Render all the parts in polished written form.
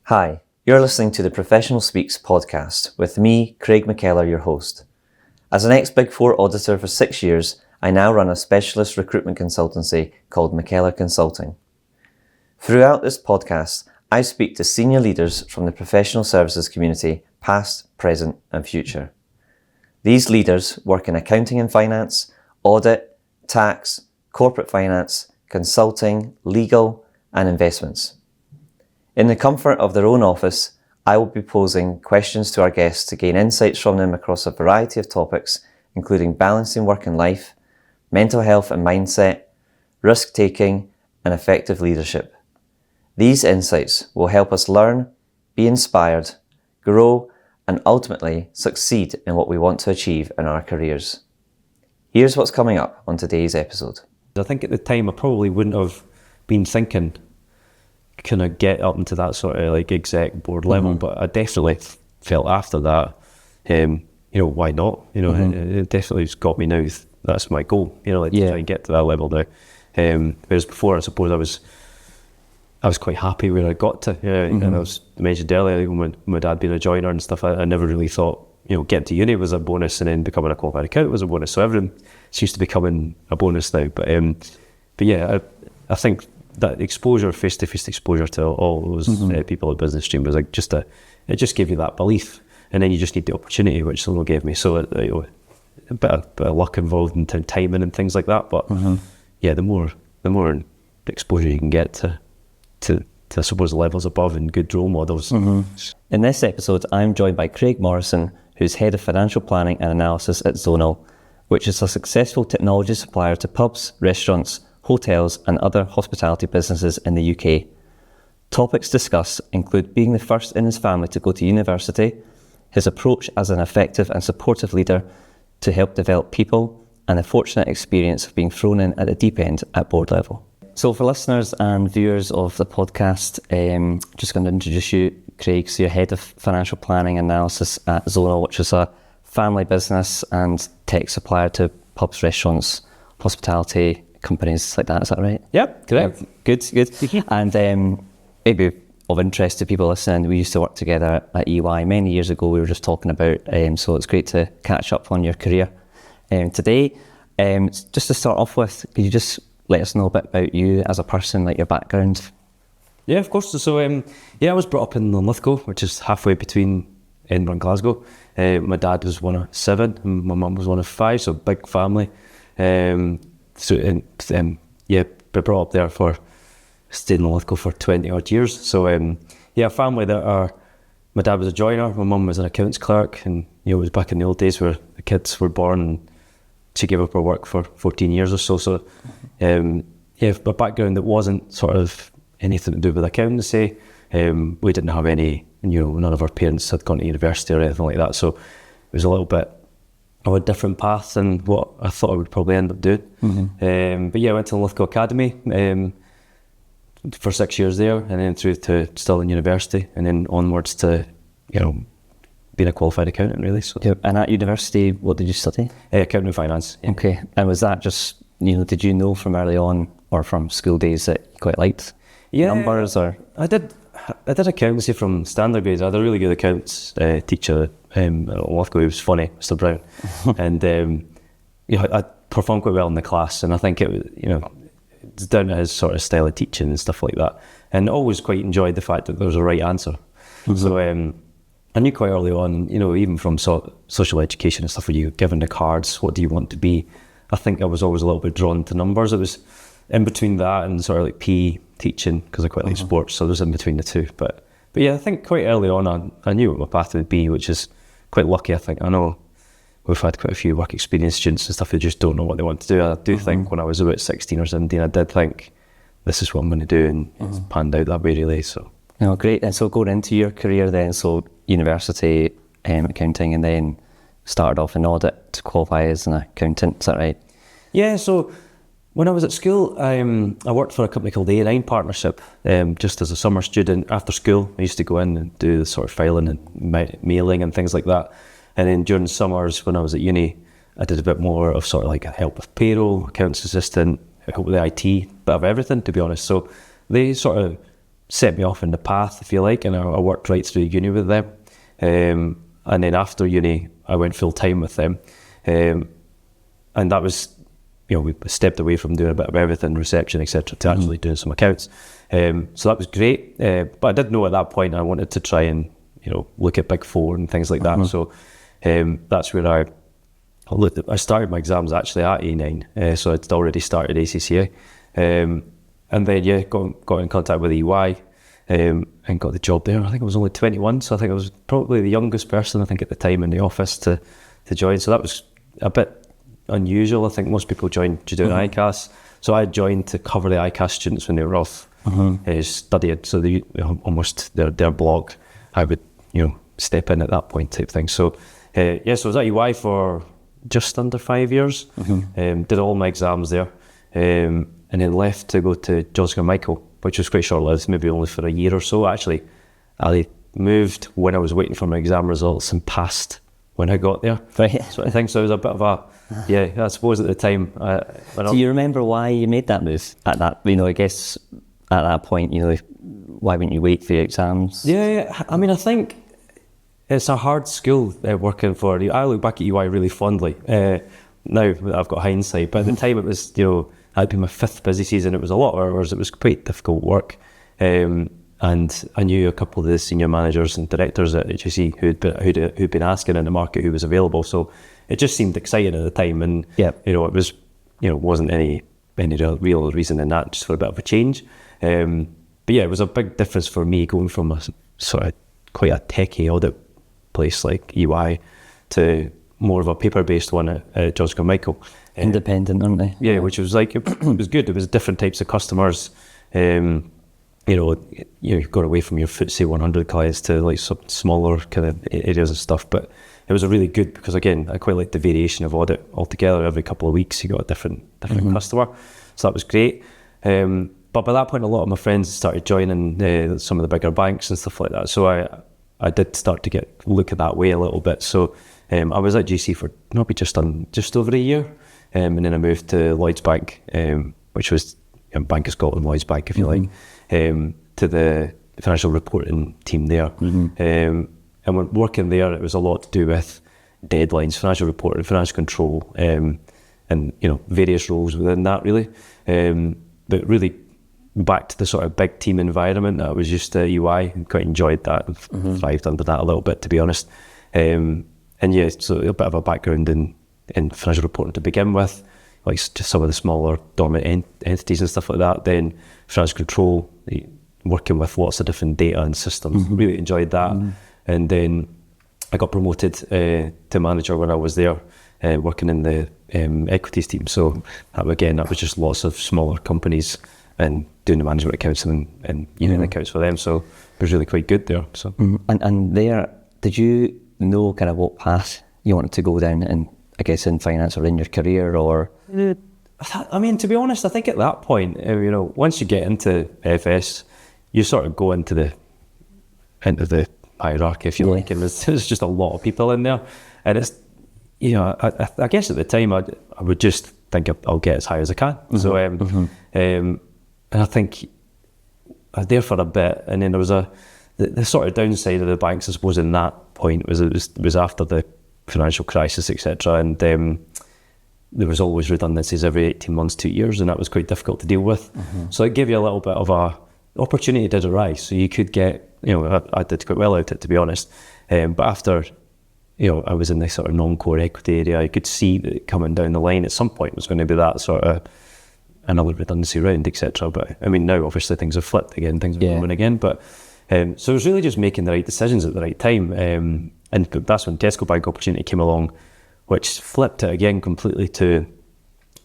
Hi, you're listening to the Professional Speaks podcast with me, Craig McKellar, your host. As an ex-Big Four auditor for 6 years, I now run a specialist recruitment consultancy called McKellar Consulting. Throughout this podcast, I speak to senior leaders from the professional services community, past, present and future. These leaders work in accounting and finance, audit, tax, corporate finance, consulting, legal and investments. In the comfort of their own office, I will be posing questions to our guests to gain insights from them across a variety of topics, including balancing work and life, mental health and mindset, risk-taking, and effective leadership. These insights will help us learn, be inspired, grow, and ultimately succeed in what we want to achieve in our careers. Here's what's coming up on today's episode. I think at the time I probably wouldn't have been thinking kind of get up into that sort of like exec board level, but I definitely felt after that, why not? It definitely has got me now. That's my goal, to try and get to that level now. Whereas before, I suppose I was quite happy where I got to. And I mentioned earlier when my dad being a joiner and stuff, I never really thought, getting to uni was a bonus and then becoming a qualified accountant was a bonus. So everything seems to be becoming a bonus now. But yeah, I think that exposure, face-to-face exposure to all those people in business stream was like it just gave you that belief, and then you just need the opportunity, which someone gave me. So a bit of luck involved in timing and things like that. But yeah, the more exposure you can get to I suppose levels above and good role models. In this episode, I'm joined by Craig Morrison, who's Head of Financial Planning and Analysis at Zonal, which is a successful technology supplier to pubs, restaurants, hotels and other hospitality businesses in the UK. Topics discussed include being the first in his family to go to university, his approach as an effective and supportive leader to help develop people, and the fortunate experience of being thrown in at the deep end at board level. So for listeners and viewers of the podcast, just going to introduce you, Craig. So you're Head of Financial Planning and Analysis at Zonal, which is a family business and tech supplier to pubs, restaurants, hospitality companies like that. Is that right? Yep, correct. Good. And maybe of interest to people listening, we used to work together at EY many years ago. We were just talking about, so it's great to catch up on your career today. Just to start off with, could you just let us know a bit about you as a person, like your background? Yeah, of course. So I was brought up in Linlithgow, which is halfway between Edinburgh and Glasgow. My dad was one of 7 and my mum was one of 5, so big family. Been brought up there stayed in Linlithgow for 20 odd years. So a family that my dad was a joiner, my mum was an accounts clerk, and it was back in the old days where the kids were born and she gave up her work for 14 years or so. So a background that wasn't sort of anything to do with accountancy. We didn't have any, none of our parents had gone to university or anything like that. So it was a little bit of a different path than what I thought I would probably end up doing. I went to Linlithgow Academy for 6 years there, and then through to still in university, and then onwards to being a qualified accountant, really. So. Yeah. And at university, what did you study? Accounting and finance. Yeah. Okay. And was that just, did you know from early on or from school days that you quite liked numbers? Or I did accountancy from standard grades. I had a really good accounts teacher at Linlithgow. He was funny, Mr. Brown. And I performed quite well in the class, and I think it's down to his sort of style of teaching and stuff like that. And always quite enjoyed the fact that there was a right answer. So I knew quite early on, even from social education and stuff, where you're given the cards, what do you want to be? I think I was always a little bit drawn to numbers. It was in between that and sort of like PE teaching, because I quite like sports, so it was in between the two. But yeah, I think quite early on I knew what my path would be, which is quite lucky, I think. I know we've had quite a few work experience students and stuff who just don't know what they want to do. I do think when I was about 16 or 17, I did think this is what I'm going to do, and it's panned out that way, really. So. Oh, great. And so going into your career then, so university, accounting, and then started off in audit to qualify as an accountant, is that right? Yeah, so when I was at school, I worked for a company called the A9 Partnership, just as a summer student. After school, I used to go in and do the sort of filing and mailing and things like that. And then during summers, when I was at uni, I did a bit more of sort of like help with payroll, accounts assistant, help with the IT, bit of everything, to be honest. So they sort of set me off in the path, if you like, and I worked right through uni with them. And then after uni, I went full time with them. And that was, we stepped away from doing a bit of everything, reception, etc., to actually doing some accounts. So that was great. But I did know at that point I wanted to try and, look at Big Four and things like that. So that's where I started my exams actually at A9. So I'd already started ACCA. And then, got in contact with EY and got the job there. I think I was only 21, so I think I was probably the youngest person, I think, at the time in the office to join. So that was a bit unusual. I think most people join to do an ICAS. So I joined to cover the ICAS students when they were off studying. So they almost their blog, I would step in at that point type thing. So so I was at EY for just under 5 years. Did all my exams there, and then left to go to Johnson & Michael, which was quite short-lived, maybe only for a year or so. Actually, I moved when I was waiting for my exam results and passed when I got there. Right. So I think so. It was a bit of I suppose at the time. Do you remember why you made that move at that, I guess at that point, why wouldn't you wait for your exams? Yeah. I mean, I think it's a hard school working for. I look back at EY really fondly. Now I've got hindsight, but at the time it was, that'd be my 5th busy season. It was a lot of hours. It was quite difficult work. And I knew a couple of the senior managers and directors at HSE who'd been asking in the market who was available. So it just seemed exciting at the time. And, it was, wasn't any real reason in that, just for a bit of a change. But yeah, it was a big difference for me going from a sort of quite a techie audit place like EY to more of a paper-based one at Johnson & Michael. Independent, aren't they? Yeah, which was like, it was good. It was different types of customers. You got away from your FTSE 100 clients to like some smaller kind of areas of stuff. But it was a really good, because again, I quite liked the variation of audit altogether. Every couple of weeks you got a different customer. So that was great. But by that point, a lot of my friends started joining some of the bigger banks and stuff like that. So I did start to look at that way a little bit. So I was at GC for maybe just over a year. And then I moved to Lloyds Bank, which was Bank of Scotland, Lloyds Bank, if you like, to the financial reporting team there. And when working there, it was a lot to do with deadlines, financial reporting, financial control, and various roles within that, really. But really back to the sort of big team environment that was used to EY. I quite enjoyed that. Thrived under that a little bit, to be honest. So a bit of a background in financial reporting to begin with, like just some of the smaller dormant entities and stuff like that. Then financial control, working with lots of different data and systems. Really enjoyed that. And then I got promoted to manager when I was there, working in the equities team. So that was just lots of smaller companies and doing the management accounts and unit accounts for them. So it was really quite good there. So and there, did you know kind of what path you wanted to go down, and I guess in finance or in your career, or? I mean, to be honest, I think at that point, once you get into FS, you sort of go into the hierarchy, if you like, and there's just a lot of people in there, and it's, I guess at the time I would just think I'll get as high as I can. So and I think I was there for a bit, and then there was the sort of downside of the banks, I suppose, in that point was it was after the financial crisis, etc., and there was always redundancies every 18 months, 2 years, and that was quite difficult to deal with. So it gave you a little bit of a opportunity did arise, so you could get, I did quite well out of it, to be honest. But after, I was in this sort of non-core equity area, I could see that coming down the line at some point was going to be that sort of another redundancy round, etc. But I mean, now obviously things have flipped again, things are moving again. But so it was really just making the right decisions at the right time. And that's when Tesco Bank opportunity came along, which flipped it again completely to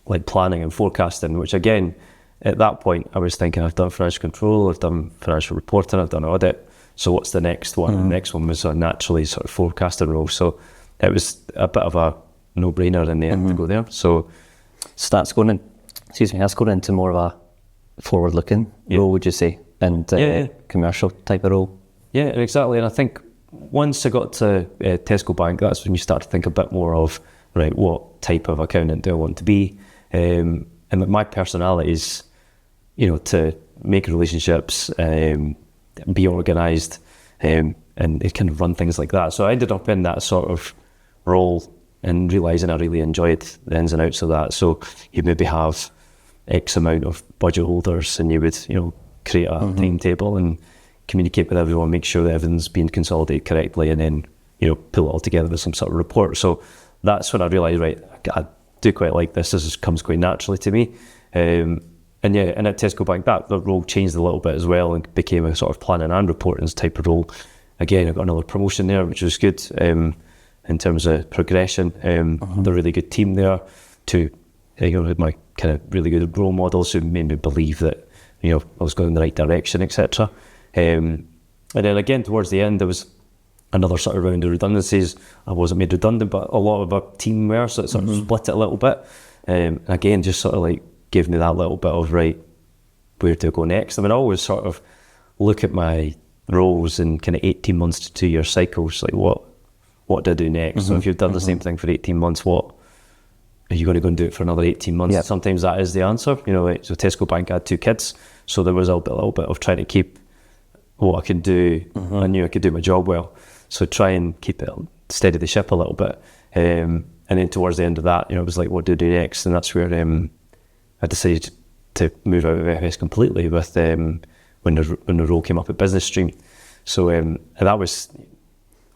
like planning and forecasting, which again, at that point, I was thinking, I've done financial control, I've done financial reporting, I've done audit. So what's the next one? The next one was a naturally sort of forecasting role. So it was a bit of a no-brainer in the end to go there. So that's going into more of a forward-looking role, would you say? And commercial type of role? Yeah, exactly. And I think once I got to Tesco Bank, that's when you start to think a bit more of, right, what type of accountant do I want to be? And my personality is, to make relationships, be organised, and it kind of run things like that. So I ended up in that sort of role and realising I really enjoyed the ins and outs of that. So you maybe have X amount of budget holders, and you would, create a timetable and communicate with everyone, make sure that everything's being consolidated correctly, and then, pull it all together with some sort of report. So that's when I realised, right, I do quite like this. This comes quite naturally to me. And at Tesco Bank, the role changed a little bit as well and became a sort of planning and reporting type of role. Again, I got another promotion there, which was good in terms of progression. The really good team there to, my kind of really good role models who made me believe that, I was going in the right direction, etc. And then again, towards the end, there was another sort of round of redundancies. I wasn't made redundant, but a lot of our team were, so it sort of split it a little bit. Again, just sort of like gave me that little bit of, right, where do I go next? I mean, I always sort of look at my roles in kind of 18 months to 2 year cycles, like what do I do next? So if you've done the same thing for 18 months, what are you going to go and do it for another 18 months? Yep. Sometimes that is the answer. So Tesco Bank had 2 kids, so there was a little bit of trying to keep what I can do. I knew I could do my job well, so try and keep it, steady the ship a little bit. And then towards the end of that, it was like, what do I do next? And that's where I decided to move out of FS completely with when the role came up at Business Stream. So and that was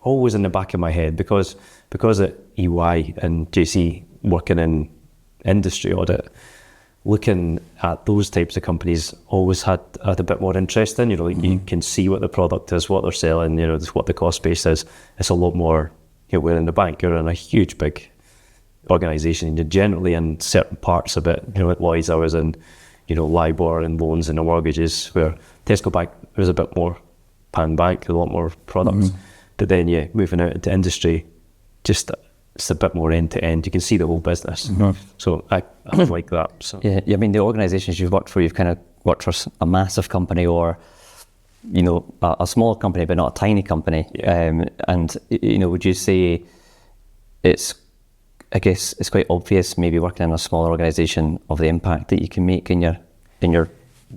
always in the back of my head because at EY and JC working in industry audit, looking at those types of companies always had a bit more interest in. You can see what the product is, what they're selling, what the cost base is. It's a lot more, we're in the bank, you're in a huge big organisation, and generally in certain parts of it, at Lloyds I was in, LIBOR and loans and mortgages, where Tesco Bank was a bit more pan bank, a lot more products. But then, moving out into industry, just it's a bit more end to end. You can see the whole business. So I like that. So yeah, I mean, the organisations you've worked for, you've kind of worked for a massive company or, a small company, but not a tiny company. Yeah. And, would you say I guess it's quite obvious maybe working in a smaller organisation of the impact that you can make in your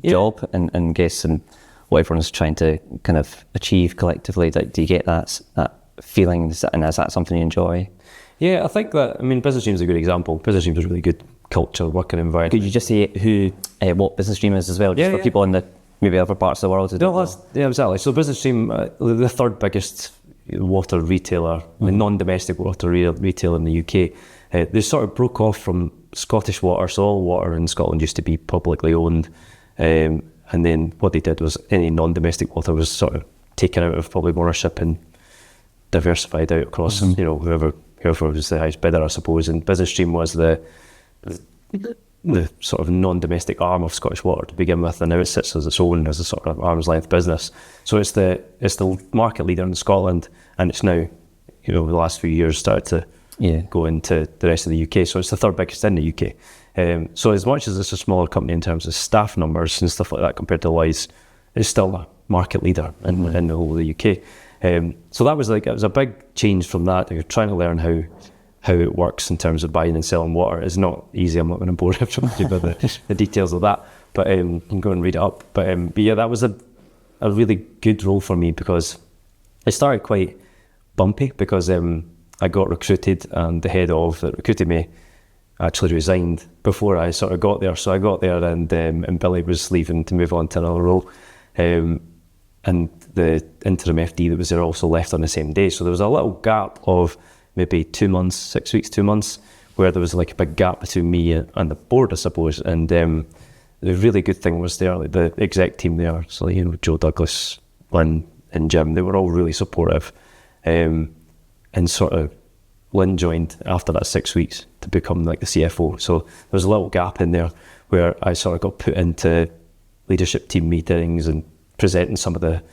job and guess and what everyone's trying to kind of achieve collectively. Do you get that feeling, and is that something you enjoy? Yeah, I think that, Business Stream is a good example. Business Stream is a really good culture, working environment. Could you just say what Business Stream is as well, just for people in the maybe other parts of the world? Exactly. So Business Stream, the third biggest water retailer, the non-domestic water retailer in the UK. They sort of broke off from Scottish Water, so all water in Scotland used to be publicly owned. And then what they did was any non-domestic water was sort of taken out of public ownership and diversified out across, whoever was the highest bidder, I suppose. And Business Stream was the sort of non-domestic arm of Scottish Water to begin with, and now it sits as its own, as a sort of arm's length business. So it's the market leader in Scotland, and it's now, the last few years started to go into the rest of the UK. So it's the third biggest in the UK. So as much as it's a smaller company in terms of staff numbers and stuff like that compared to Lloyds, it's still a market leader in the whole of the UK. So that was it was a big change from that. You're trying to learn how it works in terms of buying and selling water. It's not easy. I'm not going to bore everybody with the details of that, but you can go and read it up. But yeah, that was a really good role for me because it started quite bumpy because I got recruited, and the head of that recruited me actually resigned before I sort of got there. So I got there, and Billy was leaving to move on to another role. And the interim FD that was there also left on the same day. So there was a little gap of maybe 2 months, 6 weeks, 2 months, where there was like a big gap between me and the board, I suppose. And the really good thing was there, like the exec team there, so Joe Douglas, Lynn and Jim, they were all really supportive. And sort of Lynn joined after that 6 weeks to become like the CFO. So there was a little gap in there where I sort of got put into leadership team meetings and presenting some of the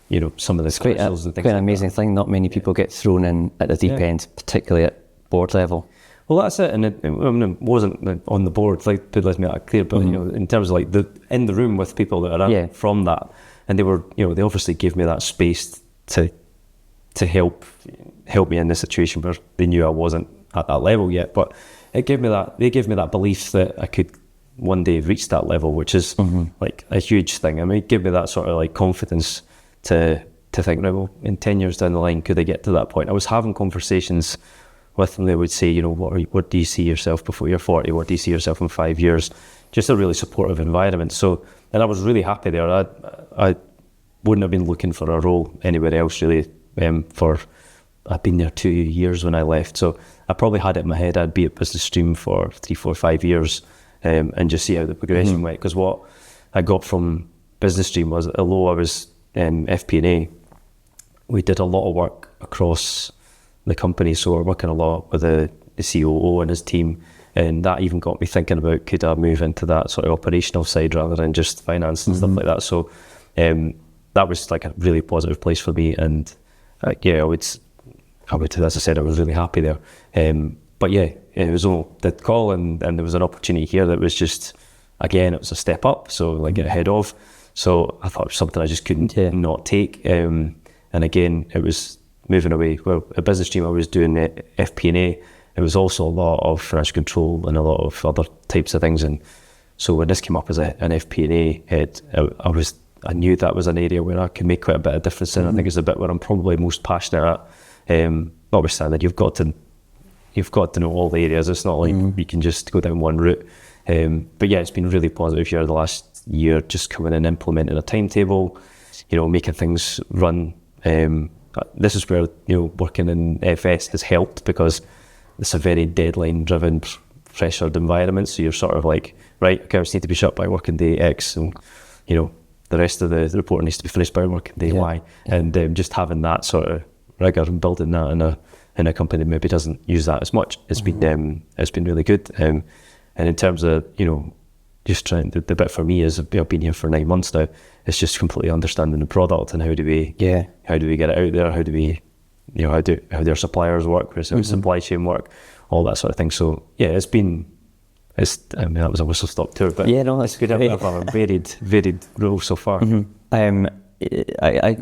specials and things. Quite an amazing thing. Not many people get thrown in at the deep end, particularly at board level. Well, that's it. And it wasn't on the board, like to let me out clear, but in terms of like in the room with people that are from that, and they were, they obviously gave me that space to help me in this situation where they knew I wasn't at that level yet, but they gave me that belief that I could one day reach that level, which is like a huge thing. I mean, it gave me that sort of like confidence to think, right, well, in 10 years down the line, could I get to that point? I was having conversations with them. They would say, what do you see yourself before you're 40? What do you see yourself in 5 years? Just a really supportive environment. So, and I was really happy there. I wouldn't have been looking for a role anywhere else really. I've been there 2 years when I left, so I probably had it in my head I'd be at business stream for 3, 4, 5 years, and just see how the progression went. Because what I got from business stream was, although I was FP&A, we did a lot of work across the company, so we're working a lot with the COO and his team, and that even got me thinking about, could I move into that sort of operational side rather than just finance and stuff like that. So that was like a really positive place for me, and I would, as I said, I was really happy there. But yeah, it was all the call, and there was an opportunity here that was just, again, it was a step up, so like ahead of. So I thought it was something I just couldn't not take. And again, it was moving away. Well, a business stream, I was doing FP&A. It was also a lot of financial control and a lot of other types of things. And so when this came up as an FP&A head, I knew that was an area where I could make quite a bit of difference in. I think it's a bit where I'm probably most passionate at. Notwithstanding, you've got to know all the areas. It's not like you can just go down one route. But yeah, it's been really positive here the last year, just coming in and implementing a timetable, making things run. This is where working in FS has helped, because it's a very deadline driven, pressured environment. So you're sort of like, right, accounts need to be shut by working day X, and the rest of the report needs to be finished by working day Y. And just having that sort of rigor and building that in a company that maybe doesn't use that as much, it's been really good. And in terms of just trying, the bit for me is, I've been here for 9 months now. It's just completely understanding the product and how do we get it out there? How do we how do our suppliers work? How does supply chain work? All that sort of thing. So yeah, that was a whistle stop tour, but it's good. I've a varied role so far.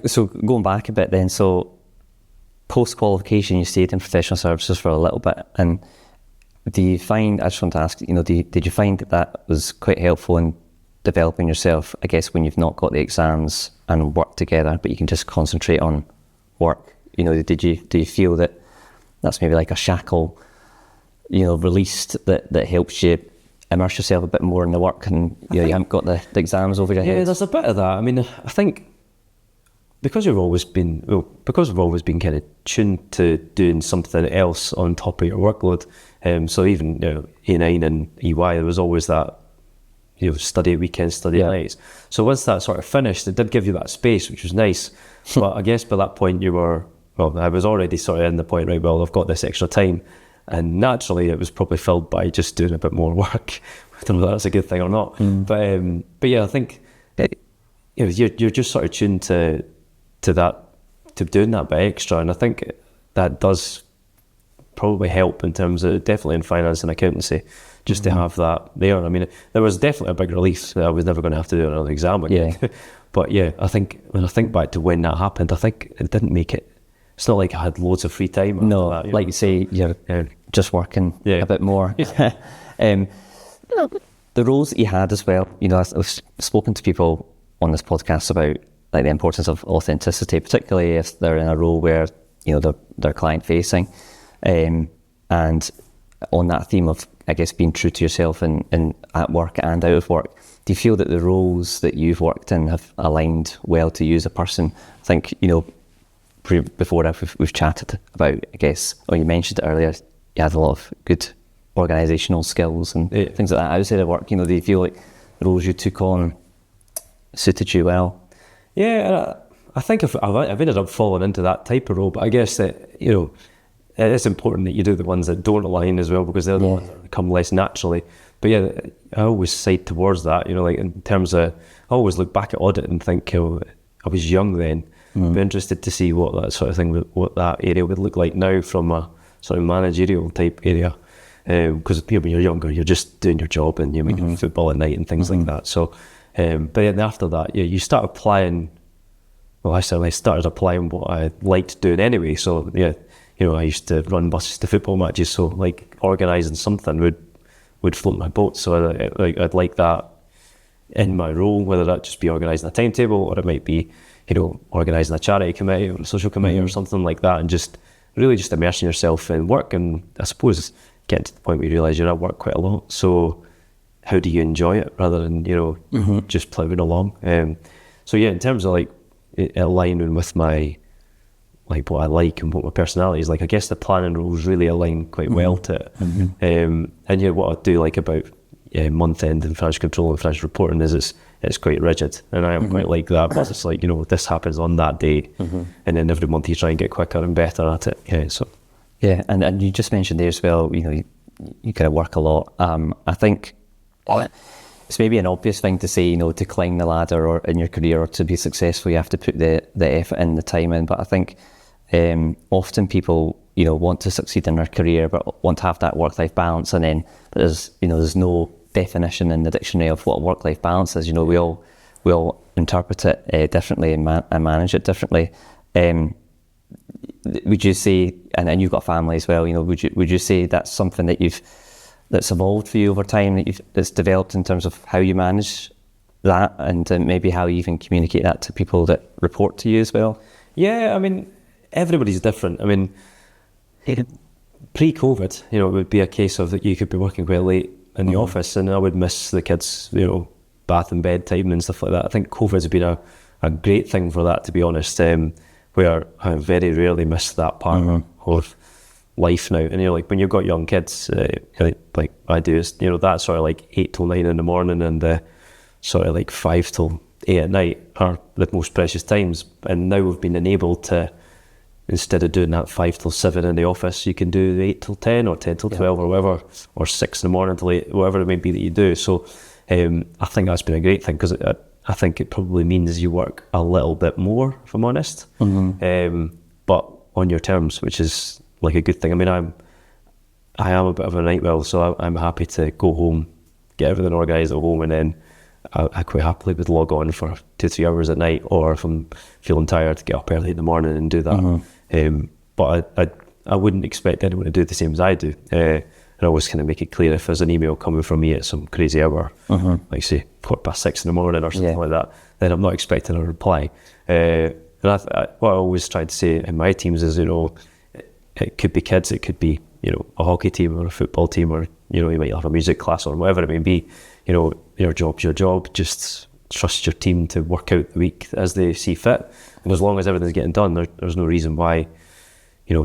So going back a bit then, so post qualification, you stayed in professional services for a little bit, and do you find? I just want to ask, did you find that was quite helpful in developing yourself? I guess when you've not got the exams and work together, but you can just concentrate on work. Do you feel that that's maybe like a shackle, released, that helps you immerse yourself a bit more in the work, and you haven't got the exams over your head? Yeah, there's a bit of that. I mean, I think because we've always been kind of tuned to doing something else on top of your workload. So even A9 and EY, there was always that study at weekends, study at nights. So once that sort of finished, it did give you that space, which was nice. But I guess by that point I was already sort of in the point, right, well, I've got this extra time. And naturally, it was probably filled by just doing a bit more work. I don't know if that's a good thing or not. But yeah, I think you're just sort of tuned to that, to doing that bit extra. And I think that does probably help in terms of, definitely in finance and accountancy, just to have that there. I mean, there was definitely a big relief that I was never going to have to do another exam again. But yeah, I think when I think back to when that happened, I think it didn't make it. It's not like I had loads of free time. No, that, like you say, you're just working a bit more. The roles that you had as well, I've spoken to people on this podcast about like the importance of authenticity, particularly if they're in a role where they're client facing, and on that theme of, I guess, being true to yourself in at work and out of work. Do you feel that the roles that you've worked in have aligned well to you as a person? I think before we've chatted about, I guess, or you mentioned it earlier, you had a lot of good organisational skills and things like that outside of work. Do you feel like the roles you took on suited you well? Yeah, I think I've ended up falling into that type of role, but I guess that, it's important that you do the ones that don't align as well, because they're the ones that come less naturally. But yeah, I always side towards that, like in terms of, I always look back at audit and think, I was young then. Be interested to see what that sort of thing, what that area would look like now from a sort of managerial type area. Because when you're younger, you're just doing your job and you're making football at night and things like that. So, but then after that, you start applying. Well, I certainly started applying what I liked doing anyway. So yeah, I used to run buses to football matches. So like organising something would float my boat. So I'd like that in my role, whether that just be organising a timetable or it might be, organising a charity committee or a social committee or something like that, and just really just immersing yourself in work. And I suppose getting to the point where you realise you're at work quite a lot. So how do you enjoy it rather than, just ploughing along? So yeah, in terms of like it aligning with my, like what I like and what my personality is like, I guess the planning roles really align quite well to it. And yeah, what I do like about month end and financial control and financial reporting is it's quite rigid, and I am quite like that. But it's like, this happens on that day, and then every month you try and get quicker and better at it. Yeah, so yeah, and you just mentioned there as well, you kind of work a lot. I think it's maybe an obvious thing to say, to climb the ladder or in your career or to be successful, you have to put the effort in, the time in. But I think often people, want to succeed in their career, but want to have that work-life balance, and then there's no definition in the dictionary of what work-life balance is. We all interpret it differently and manage it differently. Would you say, and you've got a family as well, would you say that's something that's evolved for you over time, that's developed in terms of how you manage that, and maybe how you even communicate that to people that report to you as well? Yeah, I mean, everybody's different. I mean, pre-COVID, it would be a case of that you could be working quite late in the office, and I would miss the kids, bath and bed time and stuff like that. I think COVID's been a great thing for that, to be honest, where I very rarely miss that part of life now. And like when you've got young kids, like I do, is that sort of like 8 till 9 in the morning and sort of like 5 till 8 at night are the most precious times. And now we've been enabled to, instead of doing that 5 till 7 in the office, you can do 8 till 10 or 10 till 12 or whatever, or 6 in the morning till 8, whatever it may be that you do. So I think that's been a great thing, because I think it probably means you work a little bit more, if I'm honest, but on your terms, which is like a good thing. I mean, I am a bit of a night owl, so I'm happy to go home, get everything organised at home, and then I quite happily would log on for 2-3 hours at night, or if I'm feeling tired, to get up early in the morning and do that. But I wouldn't expect anyone to do the same as I do. And I always kind of make it clear if there's an email coming from me at some crazy hour, like say 6:15 in the morning or something like that, then I'm not expecting a reply. And what I always try to say in my teams is, it could be kids, it could be, a hockey team or a football team, or, you might have a music class or whatever it may be. Your job's your job. Just trust your team to work out the week as they see fit. And as long as everything's getting done, there's no reason why,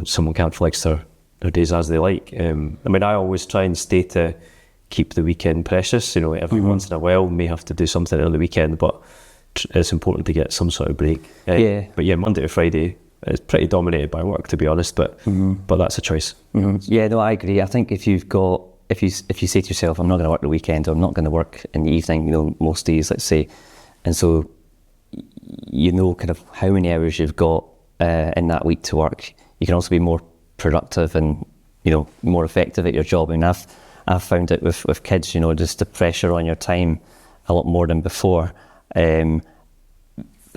someone can't flex their days as they like. I mean, I always try and stay to keep the weekend precious. Every once in a while, we may have to do something on the weekend, but it's important to get some sort of break. But yeah, Monday to Friday, it's pretty dominated by work, to be honest, but that's a choice. Yeah, no, I agree. I think if you say to yourself, I'm not going to work the weekend, or I'm not going to work in the evening, most days, let's say, and so kind of how many hours you've got in that week to work, you can also be more productive and more effective at your job. I mean, I've found it with kids, just the pressure on your time a lot more than before, but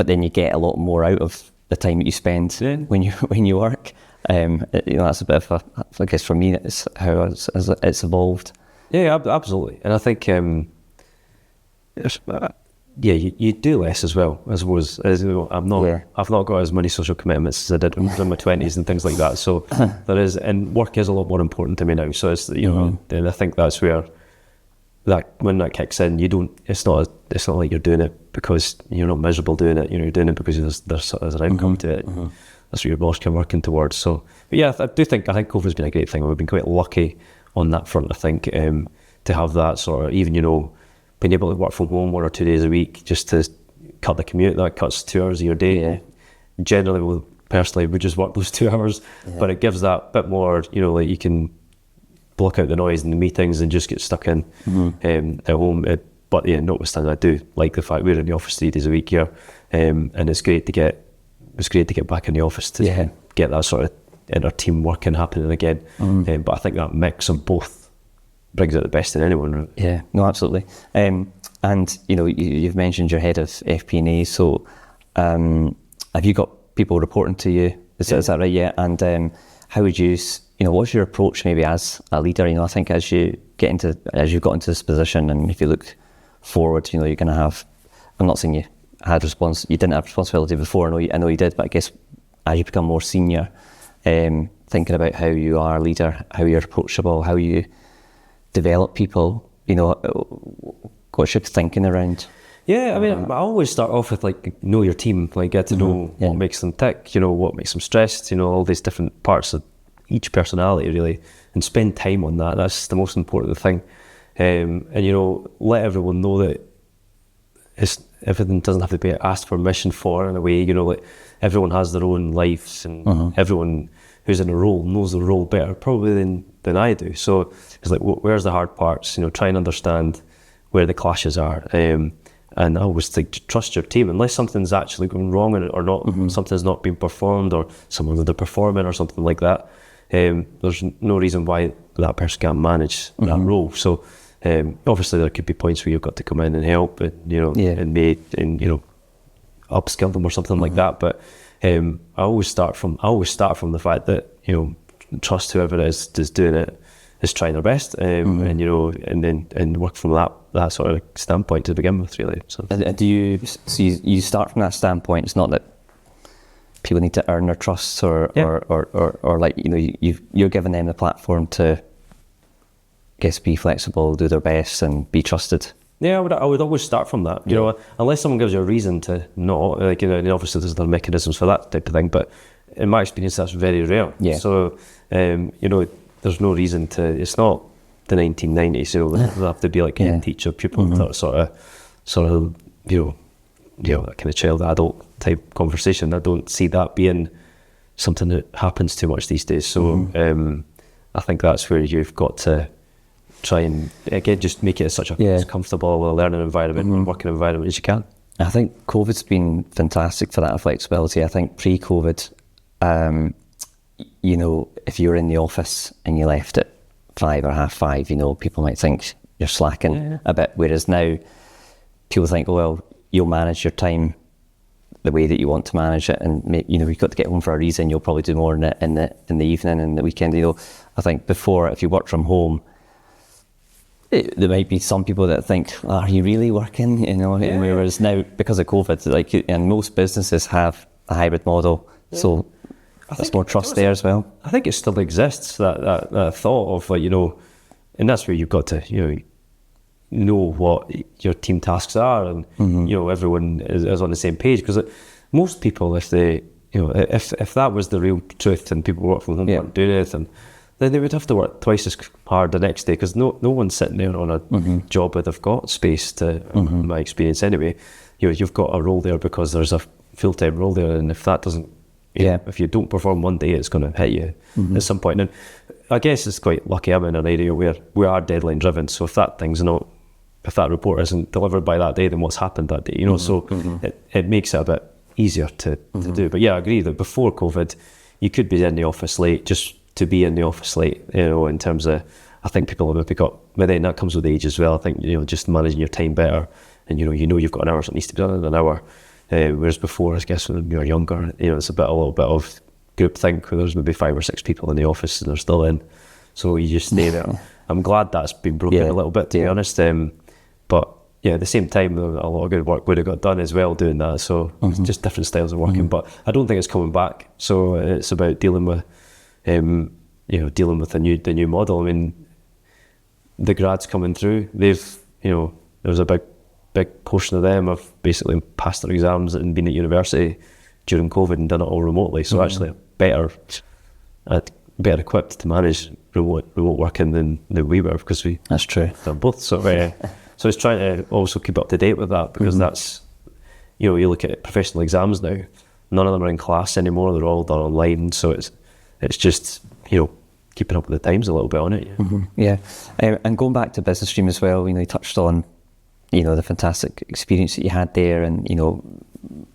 then you get a lot more out of the time that you spend when you work. That's a bit of I guess for me, it's how it's evolved. Yeah, absolutely. And I think you do less as well, I suppose. I've not got as many social commitments as I did in my 20s and things like that. So there is, and work is a lot more important to me now. So it's and I think that's where when that kicks in, it's not like you're doing it because you're not miserable doing it. You're doing it because there's an outcome to it. That's what your boss can working towards. So, but yeah, I think COVID's been a great thing. We've been quite lucky on that front, I think, to have that sort of, even being able to work from home 1 or 2 days a week, just to cut the commute. That cuts 2 hours of your day. Generally, personally, we just work those 2 hours, but it gives that bit more, like you can block out the noise and the meetings and just get stuck in at home. But yeah, notwithstanding, I do like the fact we're in the office 3 days a week here, and it's great to get back in the office to get that sort of inner team working happening again. But I think that mix of both brings out the best in anyone. Right? Yeah, no, absolutely. And you've mentioned you're head of FP&A, so have you got people reporting to you? Is that right? Yeah. And how would you, what's your approach maybe as a leader? I think as you've got into this position, and if you look forward, you're going to have, I'm not saying you you didn't have responsibility before. I know you did, but I guess as you become more senior, thinking about how you are a leader, how you're approachable, how you develop people, what's your thinking around? Yeah, I mean, I always start off with like know your team, like get to know what makes them tick, what makes them stressed, all these different parts of each personality really, and spend time on that. That's the most important thing. And let everyone know that everything doesn't have to be asked permission for in a way. Like everyone has their own lives, and everyone who's in a role knows the role better probably than I do. So it's like, where's the hard parts? Try and understand where the clashes are. And I always think to trust your team unless something's actually going wrong in it or not, something's not being performed or someone underperforming or something like that. There's no reason why that person can't manage that role. So obviously there could be points where you've got to come in and help and and upskill them or something like that. But I always start from the fact that trust whoever it is doing it is trying their best, and work from that sort of standpoint to begin with, really. So do you start from that standpoint? It's not that people need to earn their trust or like you're giving them the platform to, I guess, be flexible, do their best, and be trusted. Yeah, I would always start from that. Unless someone gives you a reason to not, and obviously there's other mechanisms for that type of thing. But in my experience, that's very rare. Yeah. So there's no reason to. It's not the 1990s. There'll have to be like a teacher pupil that sort of that kind of child adult type conversation. I don't see that being something that happens too much these days. So I think that's where you've got to try and again just make it as such a comfortable learning environment and working environment as you can. I think COVID's been fantastic for that flexibility. I think pre-COVID, if you were in the office and you left at 5 or 5:30, people might think you're slacking a bit. Whereas now, people think, oh, well, you'll manage your time the way that you want to manage it, and you've got to get home for a reason. You'll probably do more in the evening and the weekend. I think before, if you work from home, there might be some people that think, are you really working? Whereas now, because of COVID, and most businesses have a hybrid model, so there's more trust there as well. I think it still exists, that thought of and that's where you've got to know what your team tasks are, and everyone is on the same page. Because most people, if they if that was the real truth and people work from home weren't doing anything, then they would have to work twice as hard the next day, because no one's sitting there on a job where they've got space to, in my experience anyway. You've got a role there because there's a full-time role there, and if that doesn't, if you don't perform one day, it's going to hit you at some point. And I guess it's quite lucky I'm in an area where we are deadline driven, so if that report isn't delivered by that day, then what's happened that day, so it makes it a bit easier to do. But yeah, I agree that before COVID, you could be in the office late just to be in the office late, in terms of, I think people have maybe got, but then that comes with age as well. I think, just managing your time better, and you've got an hour, so it needs to be done in an hour. Whereas before, I guess when you were younger, it's a little bit of group think where there's maybe 5 or 6 people in the office and they're still in. So you just stay there. I'm glad that's been broken a little bit, to be honest. But yeah, at the same time, a lot of good work would have got done as well doing that. So it's just different styles of working. But I don't think it's coming back. So it's about dealing with the new model. I mean, the grads coming through, they've, there's a big portion of them have basically passed their exams and been at university during COVID and done it all remotely. So actually better equipped to manage remote working than we were, because that's true. Done both. So so it's trying to also keep up to date with that, because that's, you look at professional exams now, none of them are in class anymore, they're all done online. So it's just, keeping up with the times a little bit on it. And going back to Business Stream as well, you touched on, the fantastic experience that you had there, and,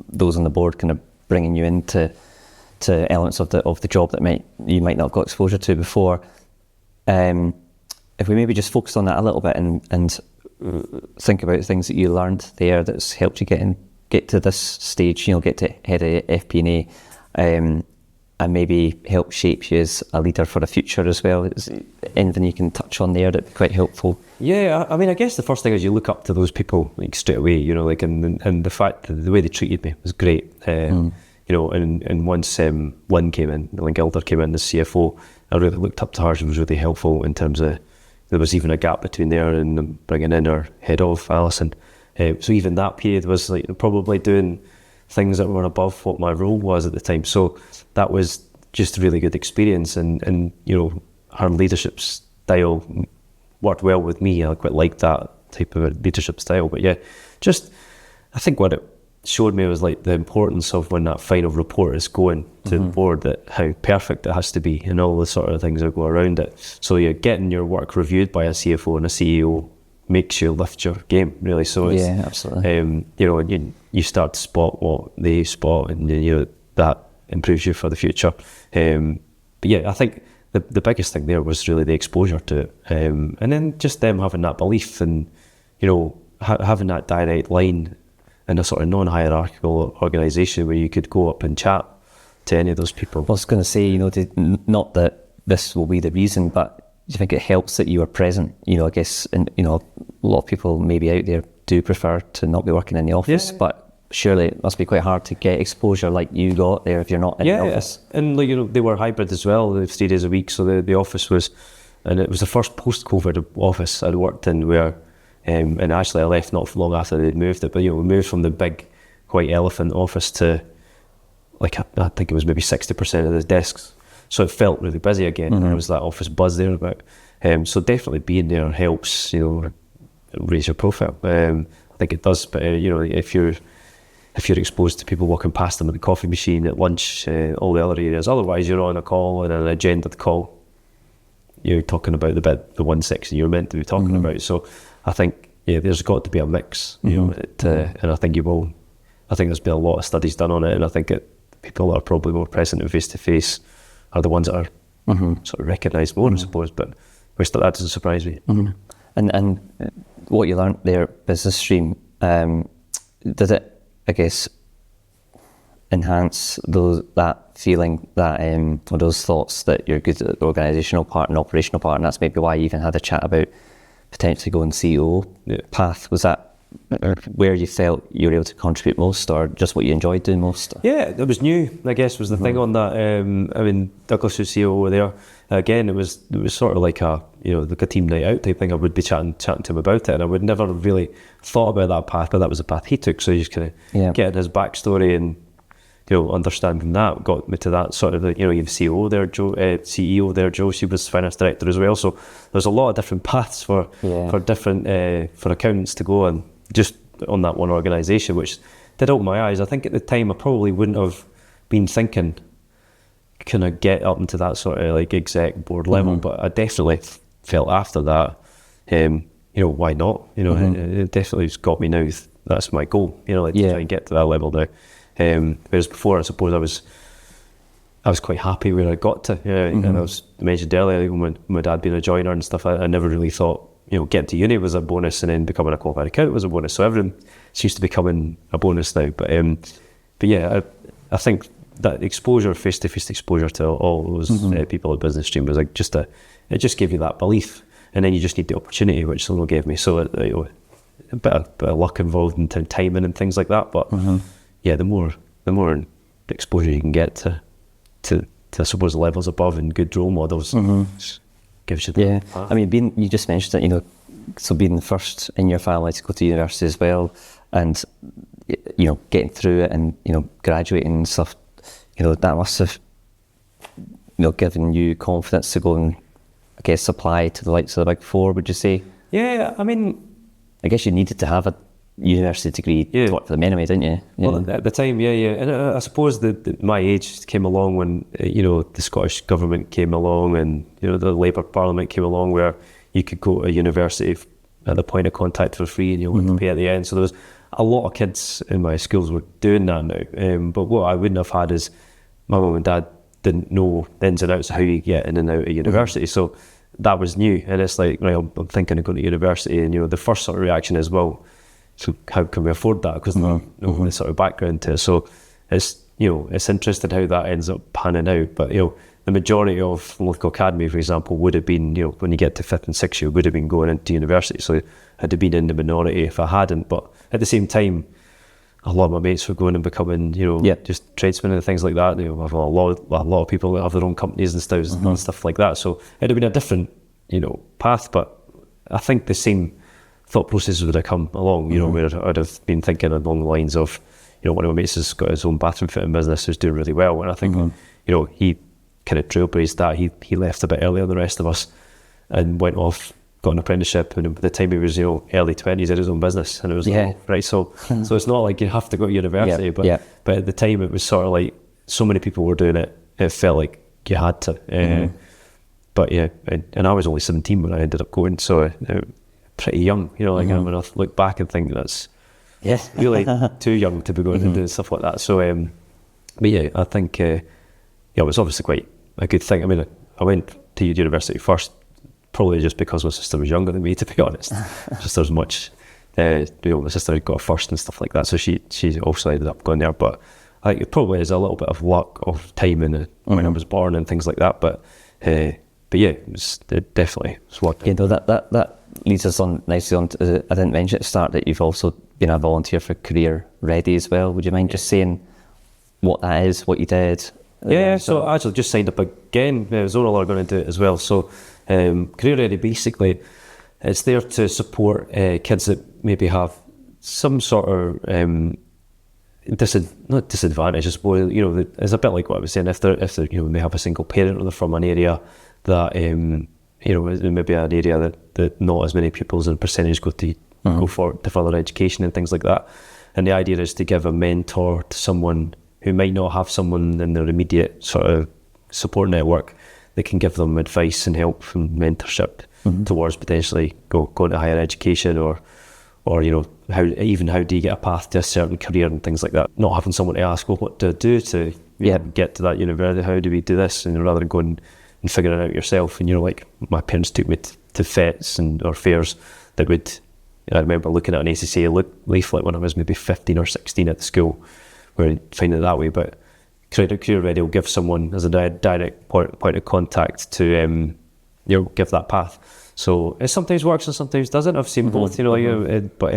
those on the board kind of bringing you into elements of the job that you might not have got exposure to before. If we maybe just focus on that a little bit and think about things that you learned there that's helped you get to this stage, get to head of FP&A. and maybe help shape you as a leader for the future as well? Is there anything you can touch on there that'd be quite helpful? Yeah, I mean, I guess the first thing is you look up to those people like straight away, you know, like and the fact that the way they treated me was great. You know, and once Lynn came in, Lynn Gilder came in, the CFO, I really looked up to her. She was really helpful in terms of, there was even a gap between there and bringing in our head of, Alison. So even that period was like probably doing things that were above what my role was at the time. So that was just a really good experience, and you know, her leadership style worked well with me. I quite liked that type of a leadership style. But yeah, just I think what it showed me was like the importance of when that final report is going to the board, that how perfect it has to be and all the sort of things that go around it. So you're getting your work reviewed by a CFO and a CEO makes you lift your game, really. So it's, yeah, absolutely. You know, you start to spot what they spot, and you know that improves you for the future. But yeah, I think the biggest thing there was really the exposure to it, and then just them having that belief, and you know, having that direct line in a sort of non-hierarchical organisation where you could go up and chat to any of those people. I was going to say, you know, not that this will be the reason, but do you think it helps that you are present? You know, I guess, and you know, a lot of people maybe out there do prefer to not be working in the office, but surely it must be quite hard to get exposure like you got there if you're not in the office. And like, you know, they were hybrid as well. They were 3 days a week, so the office was, and it was the first post-COVID office I'd worked in where, and actually I left not long after they'd moved it, but you know, we moved from the big white elephant office to like I think it was maybe 60% of the desks. So it felt really busy again, and there was that office buzz there about. So definitely being there helps, you know, raise your profile. I think it does, but you know, if you're exposed to people walking past them at the coffee machine, at lunch, all the other areas. Otherwise, you're on a call and an agendaed call. You're talking about the one section you're meant to be talking about. So I think there's got to be a mix, you know, and I think you will. I think there's been a lot of studies done on it, and I think people that are probably more present and face to face are the ones that are sort of recognised more, I suppose. But that doesn't surprise me. And what you learnt there, business stream, did it, I guess, enhance that feeling that or those thoughts that you're good at the organisational part and operational part, and that's maybe why you even had a chat about potentially going CEO path? Was that where you felt you were able to contribute most, or just what you enjoyed doing most? Yeah, it was new, I guess, was the thing on that. I mean, Douglas, who's CEO over there, again, it was sort of like a team night out type thing. I would be chatting to him about it, and I would never really thought about that path, but that was the path he took. So you just kind of getting his backstory and, you know, understanding that got me to that sort of, you know, you have CEO there, CEO there, Joe, she was finance director as well. So there's a lot of different paths for different for accountants to go on just on that one organisation, which did open my eyes. I think at the time I probably wouldn't have been thinking can I get up into that sort of like exec board level, but I definitely felt after that, you know, why not? You know, it definitely has got me now. That's my goal, you know, like to try and get to that level now. Whereas before, I suppose I was quite happy where I got to. And I mentioned earlier, when my dad being a joiner and stuff, I never really thought, you know, getting to uni was a bonus, and then becoming a qualified accountant was a bonus. So everything seems to be becoming a bonus now. But yeah, I think that exposure, face-to-face exposure to all those people at Business Stream was like it just gave you that belief, and then you just need the opportunity, which someone gave me. So you know, a bit of luck involved in timing and things like that. But yeah, the more exposure you can get to I suppose levels above and good role models. Gives you that path. I mean, you just mentioned it, you know, so being the first in your family to go to university as well, and you know, getting through it and, you know, graduating and stuff, you know, that must have, you know, given you confidence to go and, I guess, apply to the likes of the Big Four, would you say? Yeah, I mean, I guess you needed to have a university degree to work for them anyway, didn't you? Well, at the time, and I suppose that my age came along when, you know, the Scottish government came along, and, you know, the Labour Parliament came along, where you could go to university at the point of contact for free, and you wouldn't pay at the end. So there was a lot of kids in my schools were doing that now. But what I wouldn't have had is my mum and dad didn't know the ins and outs of how you get in and out of university. So that was new, and it's like, right, I'm thinking of going to university, and, you know, the first sort of reaction is, well, so how can we afford that? Because no sort of background to it. So it's it's interesting how that ends up panning out. But the majority of local academy, for example, would have been, when you get to 5th and 6th year, would have been going into university. So I'd have been in the minority if I hadn't. But at the same time, a lot of my mates were going and becoming, just tradesmen and things like that. I've a lot of people that have their own companies and stuff like that. So it'd have been a different, path. But I think the same thought process would have come along, where I'd have been thinking along the lines of, one of my mates has got his own bathroom fitting business, who's doing really well. And I think, he kind of trailblazed that. He left a bit earlier than the rest of us and went off, got an apprenticeship, and by the time he was early 20s, had his own business, and it was right. So it's not like you have to go to university, but at the time it was sort of like so many people were doing it. It felt like you had to. But and I was only 17 when I ended up going, so pretty young. When I look back and think that's really too young to be going and doing stuff like that. So, but I think it was obviously quite a good thing. I mean, I went to university first, probably just because my sister was younger than me, to be honest. Just as much, my sister had got first and stuff like that, so she also ended up going there. But I think it probably is a little bit of luck of timing when I was born and things like that. But it definitely was luck. That leads us on nicely on to, I didn't mention at the start that you've also been a volunteer for Career Ready as well. Would you mind just saying what that is, what you did? So I actually just signed up again. Zonal are going to do it as well. So Career Ready, basically, it's there to support kids that maybe have some sort of not disadvantage, I suppose. It's a bit like what I was saying. If they're they have a single parent or they're from an area that maybe an area that not as many pupils in percentage go for to further education and things like that. And the idea is to give a mentor to someone who might not have someone in their immediate sort of support network that can give them advice and help and mentorship towards potentially going to higher education or how do you get a path to a certain career and things like that. Not having someone to ask, well, what do I do to get to that university? How do we do this? And rather than going and figuring it out yourself. And like, my parents took me to FETs or fairs that I remember looking at an ACCA leaflet when I was maybe 15 or 16 at the school, where I'd find it that way. But Career Ready will give someone as a direct point of contact to give that path. So it sometimes works and sometimes doesn't. I've seen both, but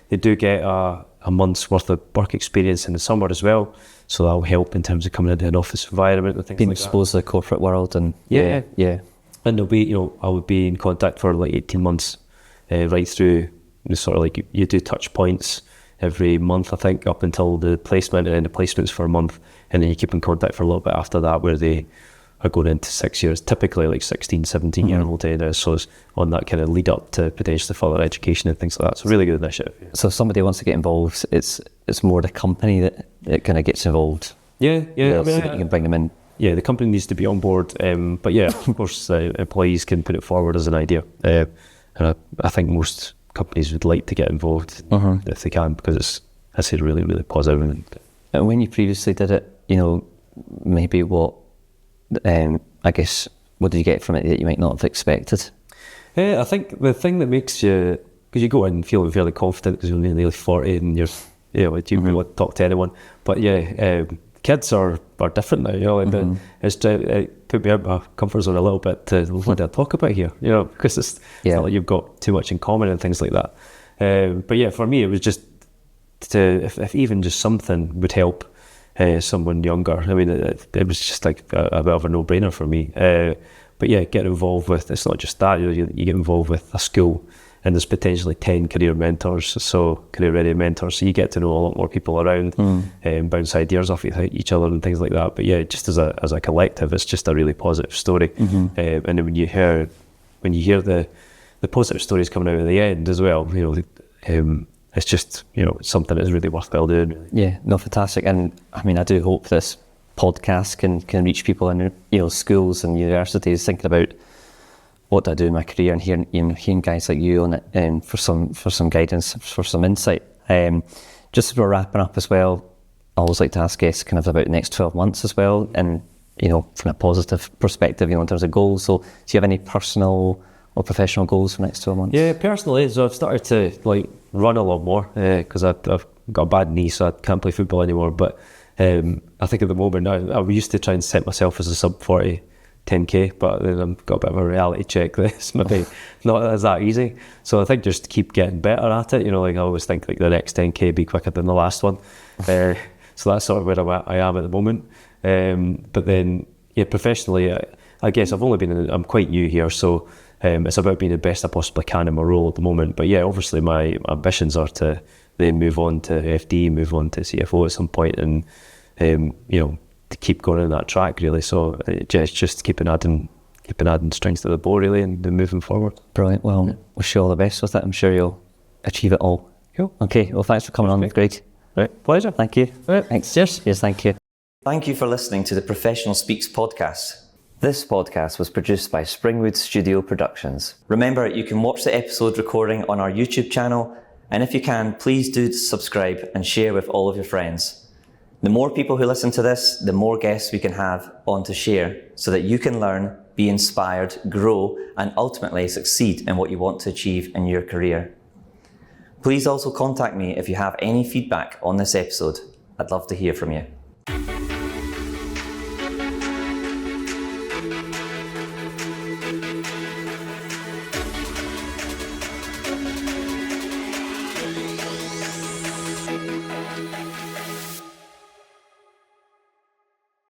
they do get a month's worth of work experience in the summer as well. So that'll help in terms of coming into an office environment and things being like exposed to the corporate world and And there'll be, I would be in contact for like 18 months, right through sort of like you do touch points every month, I think, up until the placement, and then the placement's for a month, and then you keep in contact for a little bit after that, where they are going into 6 years, typically like 16, 17 year old age. So it's on that kind of lead up to potentially further education and things like that. So really good initiative. So if somebody wants to get involved, it's more the company that kind of gets involved. So you can bring them in. Yeah, the company needs to be on board, but of course, employees can put it forward as an idea, and I think most companies would like to get involved if they can, because it's really, really positive. And when you previously did it, maybe what what did you get from it that you might not have expected? I think the thing that makes you, because you go in feeling fairly confident because you're nearly 40 and you really want to talk to anyone, but kids are different now, it put me out my comfort zone a little bit to what do I talk about here, because it's not like you've got too much in common and things like that. But for me, it was just if even just something would help someone younger. I mean, it was just like a bit of a no-brainer for me. But get involved with, it's not just that, you get involved with a school, and there's potentially 10 career mentors, so career ready mentors, so you get to know a lot more people around, bounce ideas off each other and things like that. But just as a collective, it's just a really positive story. And then when you hear the positive stories coming out at the end as well, it's just something that's really worthwhile doing. Really. Yeah, no, fantastic. And I mean, I do hope this podcast can reach people in schools and universities thinking about what do I do in my career, and hearing guys like you on it for some guidance, for some insight. Just as we're wrapping up as well, I always like to ask guests kind of about the next 12 months as well, and from a positive perspective, in terms of goals. So do you have any personal or professional goals for the next 12 months? Yeah, personally, so I've started to run a lot more because I've got a bad knee, so I can't play football anymore. But I think at the moment, I used to try and set myself as a sub 40 10k, but then I've got a bit of a reality check that it's maybe not as that easy. So I think just keep getting better at it. Like I always think like the next 10k be quicker than the last one. So that's sort of where I am at the moment. But then, yeah, professionally, I guess I'm quite new here, so it's about being the best I possibly can in my role at the moment. But yeah, obviously my ambitions are to then move on to FD, move on to CFO at some point, and to keep going on that track really. So it's just keeping adding strings to the bow really, and then moving forward. Brilliant. Well, wish you all the best with it. I'm sure you'll achieve it all. Cool. Okay. Well, thanks for coming on, Greg. Right. Pleasure. Thank you. Right. Thanks. Cheers. Yes, thank you. Thank you for listening to the Professional Speaks podcast. This podcast was produced by Springwood Studio Productions. Remember, you can watch the episode recording on our YouTube channel, and if you can, please do subscribe and share with all of your friends. The more people who listen to this, the more guests we can have on to share, so that you can learn, be inspired, grow, and ultimately succeed in what you want to achieve in your career. Please also contact me if you have any feedback on this episode. I'd love to hear from you.